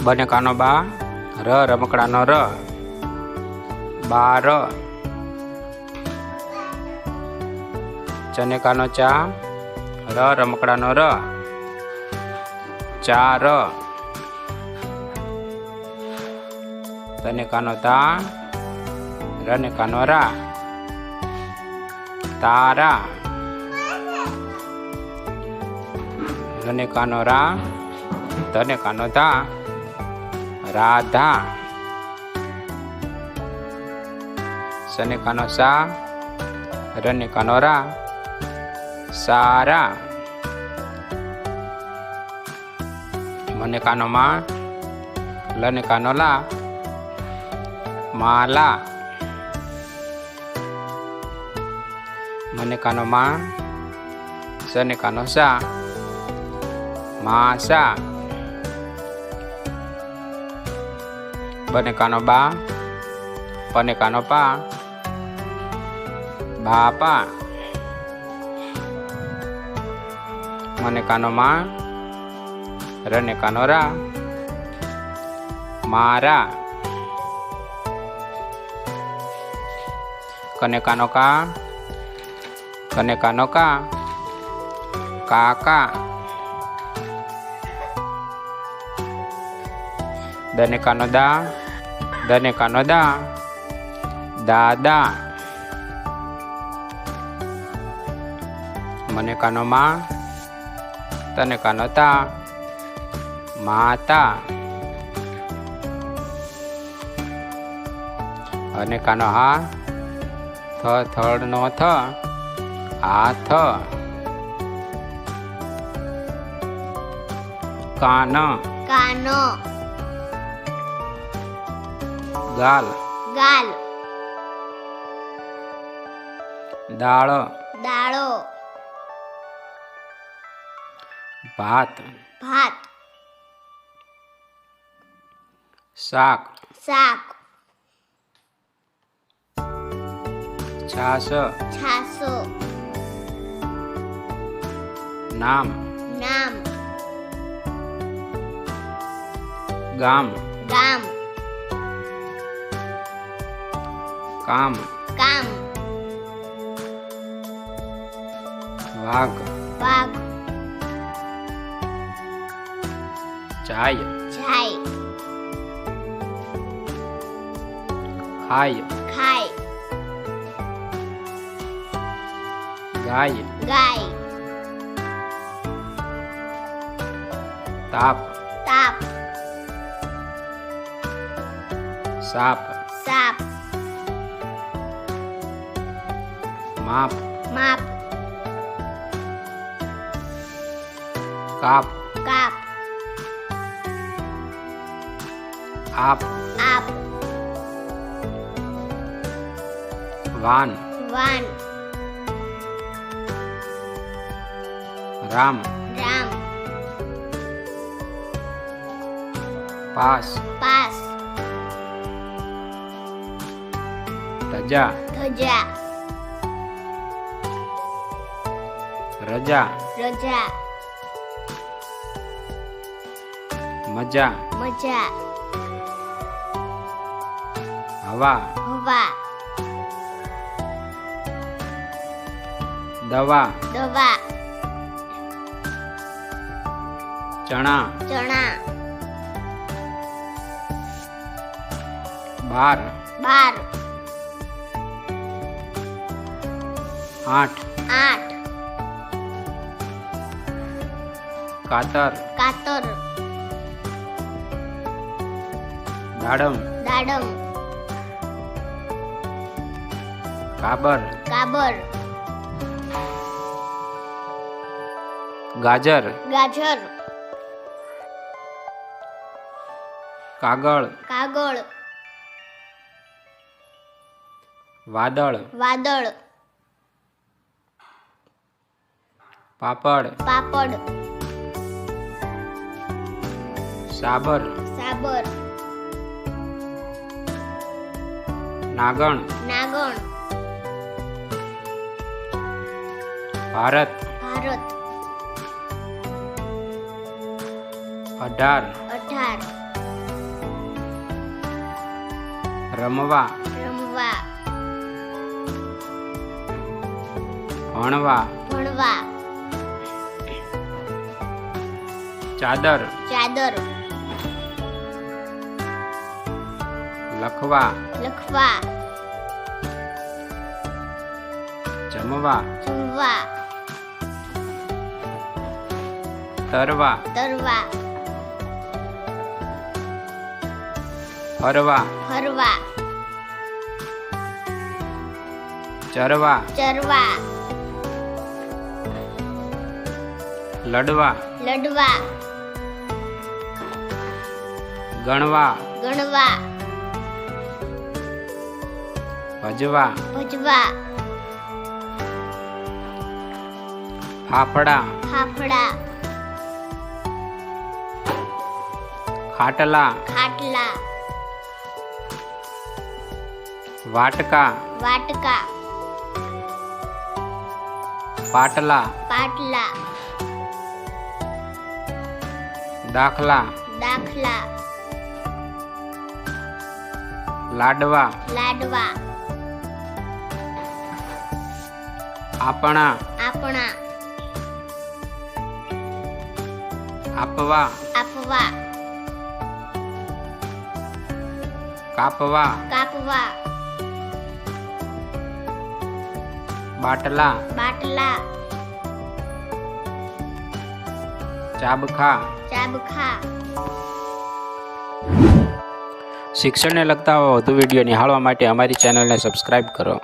બને કાનો બા, ર રમકડાનો ર, બાર. ચને કાનો ચા, ર રમકડાનો ર, ચાર. તને કાનો તા, રને કાનો રા, તારા. રને કાનો રા, તને કાનો તા, રાધા. સને કાનો સા, રને કાનો રા, સારા. મને કાનો માં, લને કાનો લા, માલા. મને કાનો માં, સને કાનો સા, માસા. બને કાનો બા, પને કાનો પા, બાપા. મને કાનો માં, રને કાનો રા, મારા. કને કાનો કા, કને કાનો કા, કાકા. દને કાનો દા, દને કાનો દા, દાદા. મને કાનો માં, તને કાનો તા, માતા. અને કાનો હા, થ થડ નો થ, હાથ. કાનો, કાનો. ગાલ, ગાલ. દાળ, દાળો. ભાત, ભાત. શાક, શાક. છાસ, છાસો. નામ, નામ. ગામ, ગામ. કામ, કામ. વાઘ, વાઘ. જાય, જાય. ખાય, ખાય. ગાય, ગાય. તાપ, તાપ. સાપ, સાપ. માપ, માપ. કાપ, કાપ. આપ, આપ. Van, van. Ram, Ram. Pass, pass. ધજા, ધજા. રજા, રજા. મજા, મજા. હવા, હવા. દવા, દવા. ચણા, ચણા. બાર, બાર. આઠ, આઠ. કાતર, કાતર. દાડમ, દાડમ. કાબર, કાબર. ગાજર, ગાજર. કાગળ, કાગળ. વાદળ, વાદળ. પાપડ, પાપડ. સાબર, સાબર. નાગણ, નાગણ. ભારત, ભારત. 18, 18. રમવા રમવા ભણવા ભણવા ચાદર ચાદર લખવા લખવા જમવા જમવા તરવા તરવા ફરવા ફરવા ચરવા ચરવા લડવા લડવા ગણવા ગણવા ભજવા ભજવા ફાફડા ફાફડા ખાટલા ખાટલા વાટકા વાટકા પાટલા પાટલા દાખલા દાખલા લાડવા લાડવા આપણા આપણા આપવા આપવા કાપવા કાપવા બાટલા બાટલા ચાબખા ચાબખા શિક્ષણને લગતા વધુ વિડીયો નિહાળવા માટે અમારી ચેનલને સબસ્ક્રાઇબ કરો.